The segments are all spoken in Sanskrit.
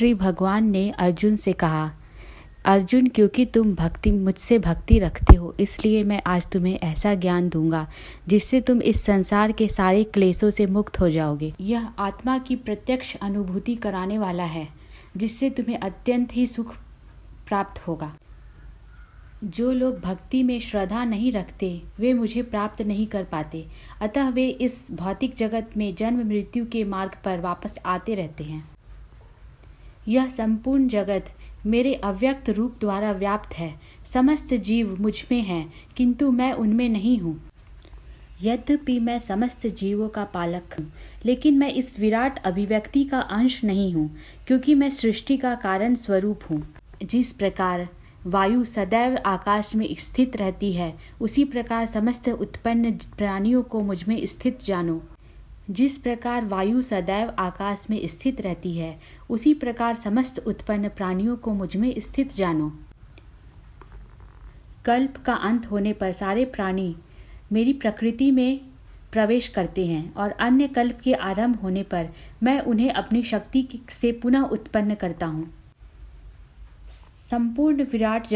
श्री भगवान ने अर्जुन से कहा, अर्जुन, क्योंकि तुम मुझसे भक्ति रखते हो, इसलिए मैं आज तुम्हें ऐसा ज्ञान दूंगा जिससे तुम इस संसार के सारे क्लेशों से मुक्त हो जाओगे। यह आत्मा की प्रत्यक्ष अनुभूति कराने वाला है, जिससे तुम्हें अत्यंत ही सुख प्राप्त होगा। जो लोग भक्ति में श्रद्धा नहीं रखते वे मुझे प्राप्त नहीं कर पाते, अतः वे इस भौतिक जगत में जन्म मृत्यु के मार्ग पर वापस आते रहते हैं। यह संपूर्ण जगत मेरे अव्यक्त रूप द्वारा व्याप्त है। समस्त जीव मुझ में हैं, किंतु मैं उनमें नहीं हूँ। यद्यपि मैं समस्त जीवों का पालक हूँ, लेकिन मैं इस विराट अभिव्यक्ति का अंश नहीं हूँ, क्योंकि मैं सृष्टि का कारण स्वरूप हूँ। जिस प्रकार वायु सदैव आकाश में स्थित रहती है, उसी प्रकार समस्त उत्पन्न प्राणियों को मुझ में स्थित जानो। जिस प्रकार वायु सदैव आकाश में स्थित रहती है, उसी प्रकार समस्त उत्पन्न प्राणियों को मुझ में स्थित जानो। कल्प का अंत होने पर सारे प्राणी मेरी प्रकृति में प्रवेश करते हैं और अन्य कल्प के आरंभ होने पर मैं उन्हें अपनी शक्ति से पुनः उत्पन्न करता हूँ। संपूर्ण विराट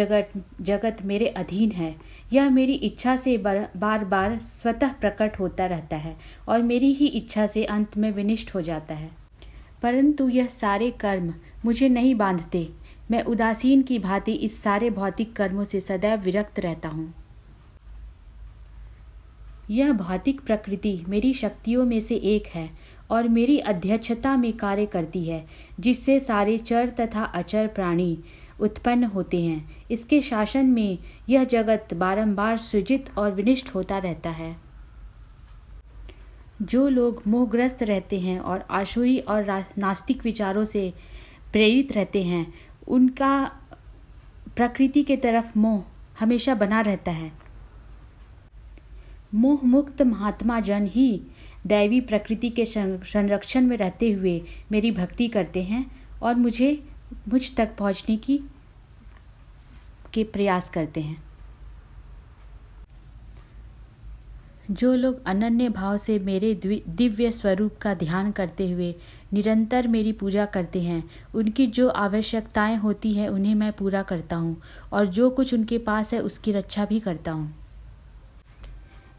जगत मेरे अधीन है। यह मेरी इच्छा से बार बार स्वतः प्रकट होता रहता है और मेरी ही इच्छा से अंत में विनिष्ट हो जाता है। परंतु यह सारे कर्म मुझे नहीं बांधते। मैं उदासीन की भांति इस सारे भौतिक कर्मों से सदैव विरक्त रहता हूँ। यह भौतिक प्रकृति मेरी शक्तियों में से एक है और मेरी अध्यक्षता में कार्य करती है, जिससे सारे चर तथा अचर प्राणी उत्पन्न होते हैं। इसके शासन में यह जगत बारंबार सृजित और विनिष्ट होता रहता है। जो लोग मोहग्रस्त रहते हैं और आसुरी और नास्तिक विचारों से प्रेरित रहते हैं, उनका प्रकृति के तरफ मोह हमेशा बना रहता है। मोह मुक्त महात्मा जन ही दैवी प्रकृति के संरक्षण में रहते हुए मेरी भक्ति करते हैं और मुझ तक पहुंचने के प्रयास करते हैं। जो लोग अनन्य भाव से मेरे दिव्य स्वरूप का ध्यान करते हुए निरंतर मेरी पूजा करते हैं, उनकी जो आवश्यकताएं होती हैं उन्हें मैं पूरा करता हूँ और जो कुछ उनके पास है उसकी रक्षा भी करता हूँ।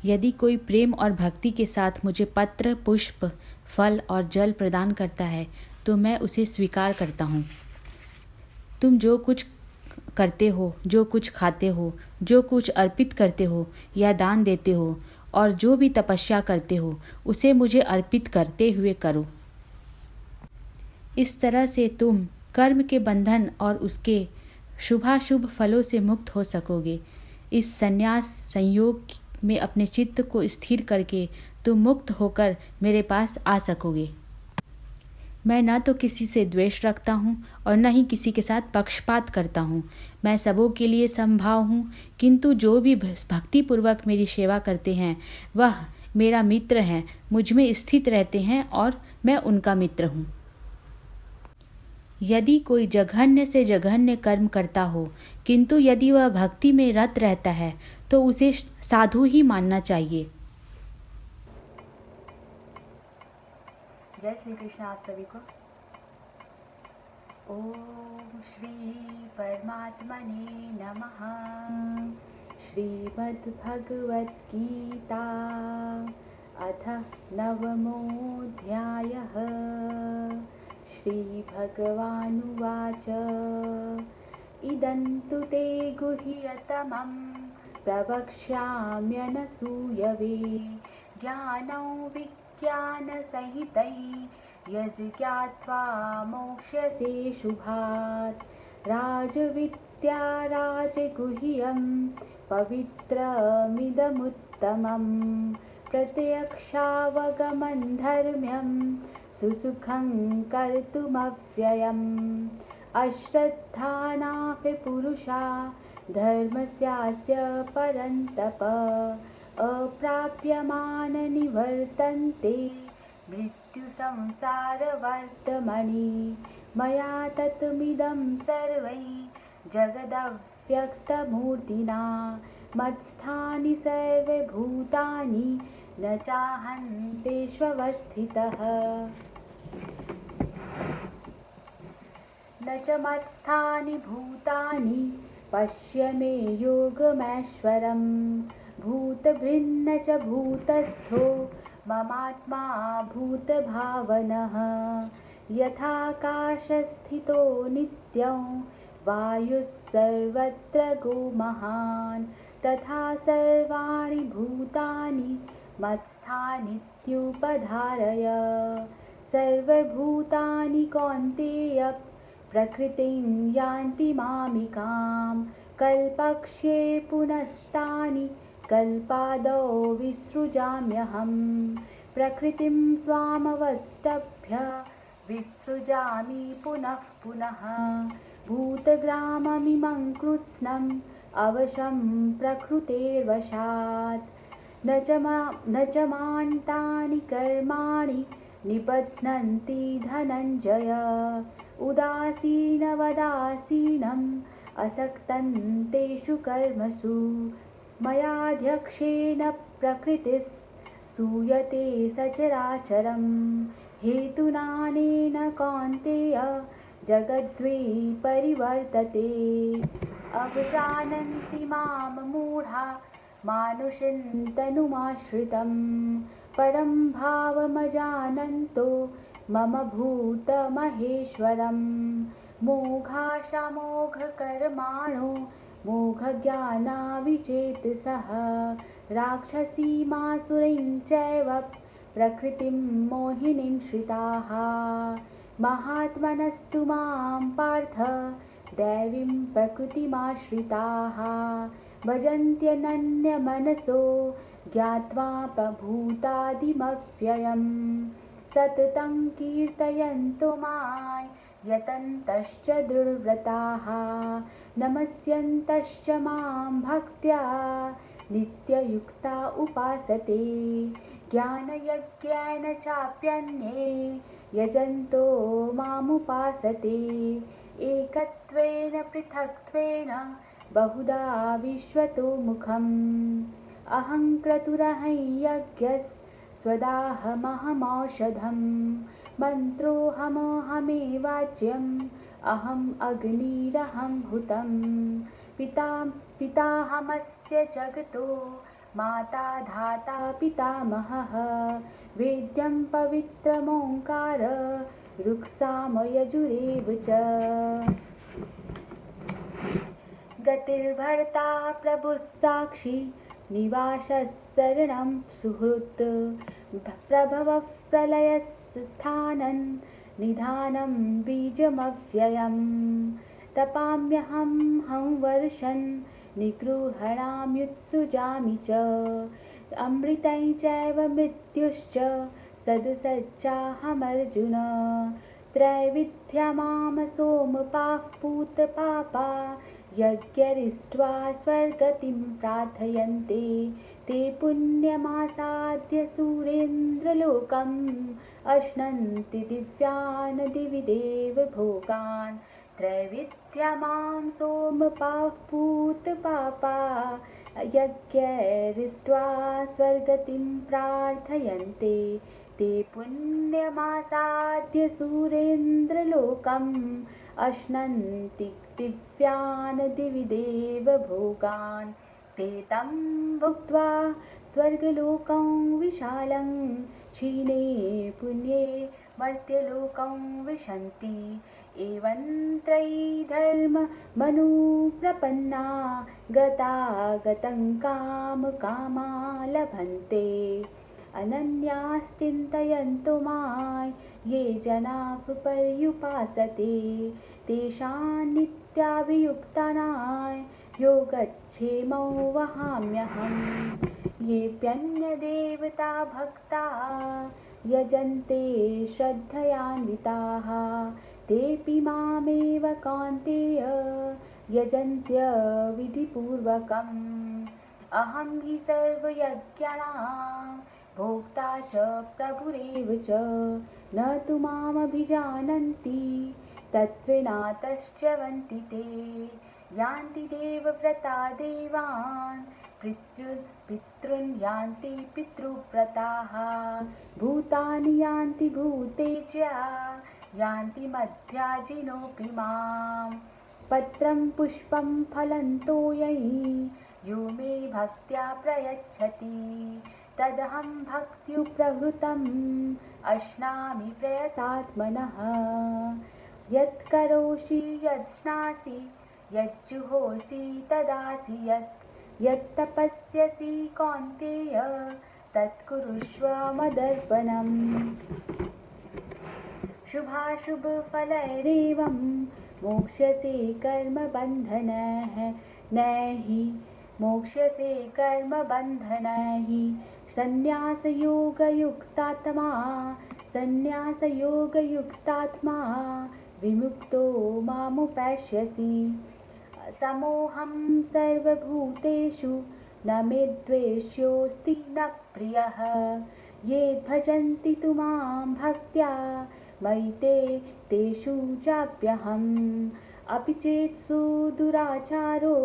यदि कोई प्रेम और भक्ति के साथ मुझे पत्र, पुष्प, फल और जल प्रदान करता है तो मैं उसे स्वीकार करता हूँ। तुम जो कुछ करते हो, जो कुछ खाते हो, जो कुछ अर्पित करते हो या दान देते हो और जो भी तपस्या करते हो, उसे मुझे अर्पित करते हुए करो। इस तरह से तुम कर्म के बंधन और उसके शुभाशुभ फलों से मुक्त हो सकोगे। इस संन्यास संयोग में अपने चित्त को स्थिर करके तुम मुक्त होकर मेरे पास आ सकोगे। मैं न तो किसी से द्वेष रखता हूँ और न ही किसी के साथ पक्षपात करता हूँ। मैं सबों के लिए समभाव हूँ, किंतु जो भी भक्तिपूर्वक मेरी सेवा करते हैं वह मेरा मित्र है, मुझ में स्थित रहते हैं और मैं उनका मित्र हूँ। यदि कोई जघन्य से जघन्य कर्म करता हो, किंतु यदि वह भक्ति में रत रहता है तो उसे साधु ही मानना चाहिए। जय श्री कृष्ण आप सभी को। ओम श्री परमात्मने नमः। श्रीमद् भगवत गीता अथ नवमोऽध्यायः। श्री भगवानुवाच इदं तु ते गुह्यतमं प्रवक्ष्याम्यनसूयवे ज्ञानौ विज्ञानसहितै यज्ञात्वा मोक्ष्यसे शुभात्। राजविद्या राजगुह्यं पवित्रमिदमुत्तमं प्रत्यक्षावगमं धर्म्यं सुसुखं कर्तुमव्ययम्। अश्रद्धानापि पुरुषा धर्मस्यास्य परन्तप अप्राप्यमाननिवर्तन्ते मृत्युसंसारवर्तमनि। मया तत्मिदं सर्वै जगदव्यक्तमूर्तिना मत्स्थानि सर्वभूतानि न चाहन्तेष्वस्थितः। न च मत्स्थानि भूतानि पश्य मे योगमैश्वरम् भूतभृन्न च भूतस्थो ममात्मा भूतभावनः यथाकाशस्थितो नित्यं वायुः सर्वत्र गो महान् तथा सर्वाणि भूतानि मत्स्थानीत्युपधारय सर्वभूतानि कौन्तेय प्रकृतिं यान्ति मामिकां कल्पक्षये पुनस्तानि कल्पादौ विसृजाम्यहम् प्रकृतिं स्वामवष्टभ्य विसृजामि पुनः पुनः भूतग्राममिमं कृत्स्नम् अवशं प्रकृतेर्वशात् न च मान्तानि कर्माणि निबध्नन्ति धनञ्जय उदासीनवदासीनम् असक्तं तेषु कर्मसु मयाध्यक्षेण प्रकृतिः सूयते सचराचरम् हेतुनानेन कौन्तेय जगद्वे परिवर्तते अवजानन्ति मां मूढा मानुषं तनुमाश्रितं परं भावमजानन्तो मम भूतमहेश्वरं मोघाशामोघकर्माणो मोघज्ञानाविचेतसः राक्षसीमासुरीं चैव प्रकृतिं मोहिनीं श्रिताः महात्मनस्तु मां पार्थ दैवीं प्रकृतिमाश्रिताः भजन्त्यनन्यमनसो ज्ञात्वा प्रभूतादिमव्ययम् सततं कीर्तयन्तो मां यतन्तश्च दृढव्रताः नमस्यन्तश्च मां भक्त्या नित्ययुक्ता उपासते ज्ञानयज्ञेन चाप्यन्ये यजन्तो मामुपासते एकत्वेन पृथक्त्वेन बहुधा विश्वतो मुखम् अहं क्रतुरहं यज्ञस्वदाहमहमौषधम् मन्त्रोऽहमहमेवाज्यम् अहम् अग्निरहं हुतं पिताहमस्य जगतो माता धाता पितामहः वेद्यं पवित्रमोङ्कार ऋक्सामयजुरेव च गतिर्भर्ता प्रभुः साक्षी निवासः शरणं सुहृत् प्रभवः प्रलयस्थानं निधानं बीजमव्ययम् तपाम्यहं वर्षन् निगृह्णाम्युत्सृजामि च अमृतं चैव मृत्युश्च सदसच्चाहमर्जुन त्रैविध्या माम सोमपाः पूतपापा यज्ञरिष्ट्वा स्वर्गतिं प्रार्थयन्ते ते पुण्यमासाद्य सुरेन्द्रलोकम् अश्नन्ति दिव्यान् दिवि देव भोगान् त्रैविध्या मां सोमपाः पूतपापा यज्ञरिष्ट्वा स्वर्गतिं प्रार्थयन्ते ते पुण्यमासाद्य सुरेन्द्रलोकम् अश्नन्ति दिव्यान् दिवि देव भोगान् ते तं भुक्त्वा स्वर्गलोकं विशालं क्षीणे पुण्ये मर्त्यलोकं विशन्ति एवं त्रयीधर्ममनुप्रपन्ना गतागतं कामकामा लभन्ते अनन्याश्चिन्तयन्तो मां ये जनाः पर्युपासते तेषां नित्याभियुक्तानां योगक्षेमो वहाम्यहम् येऽप्यन्यदेवता भक्ता यजन्ते श्रद्धयान्विताः तेऽपि मामेव कौन्तेय यजन्त्य विधिपूर्वकम् अहं हि सर्वयज्ञानां भोक्ता च प्रभुरेव च न तु मामभिजानन्ति तत्त्वेनातश्च वन्ति ते यान्ति देवव्रता देवान् पितॄन् यान्ति पितृव्रताः भूतानि यान्ति भूतेज्या यान्ति मध्याजिनोऽपि माम्। पत्रं पुष्पं फलं तोयैः यो मे भक्त्या प्रयच्छति तदहं भक्त्युप्रहृतम् अश्नामि प्रयतात्मनः। यत्करोषि यत्स्नासि यज्जुहोसि तदासि यत्तपस्यसि कौन्तेय तत्कुरुष्व मदर्पणम्। शुभाशुभफलैरेवं मोक्ष्यसे कर्मबन्धनैः नहि मोक्ष्यसे कर्मबन्धनैः। संन्यासयोगयुक्तात्मा विमुक्तो मामुपैष्यसि। समोऽहं सर्वभूतेषु न मे द्वेष्योऽस्ति न प्रियः। ये भजन्ति तु मां भक्त्या मयि तेषु चाप्यहम्। अपि चेत् सुदुराचारो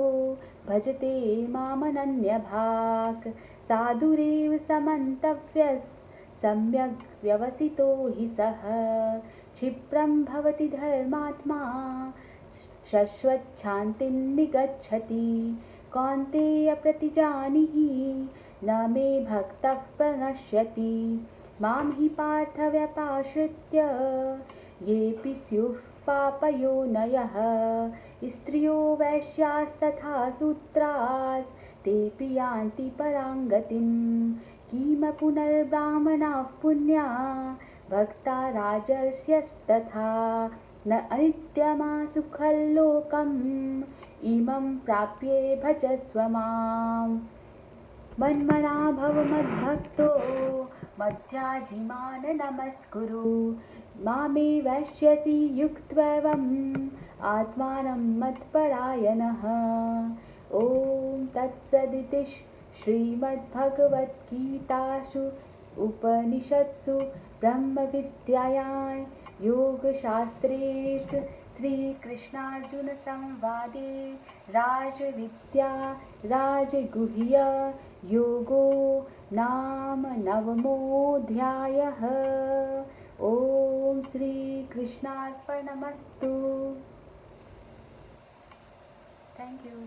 भजते मामनन्यभाक् साधुरेव समन्तव्यः सम्यग् व्यवसितो हि सः। क्षिप्रं भवति धर्मात्मा शश्वच्छान्तिं निगच्छति। कौन्तेय प्रतिजानीहि न मे भक्तः प्रणश्यति। मां हि पार्थ व्यपाश्रित्य येऽपि स्युः पापयोनयः। स्त्रियो वैश्यास्तथा शूद्रास् तेऽपि यान्ति परां गतिम्। किम पुनर्ब्राह्मणाः पुण्या भक्ता राजर्षयस्तथा न अनित्यमा सुखल्लोकम् इमं प्राप्ये भजस्व माम्। मन्मना भव मद्भक्तो मध्याजिमान् नमस्कुरु। मामे वैश्यसि युक्त्वैवम् आत्मानं मत्परायणः। ॐ तत्सदिति श्रीमद्भगवद्गीतासु उपनिषत्सु ब्रह्मविद्यायां योगशास्त्रे श्रीकृष्णार्जुनसंवादे राजविद्या राजगुह्य योगो नाम 9मोऽध्यायः। ॐ श्रीकृष्णार्पणमस्तु। Thank you.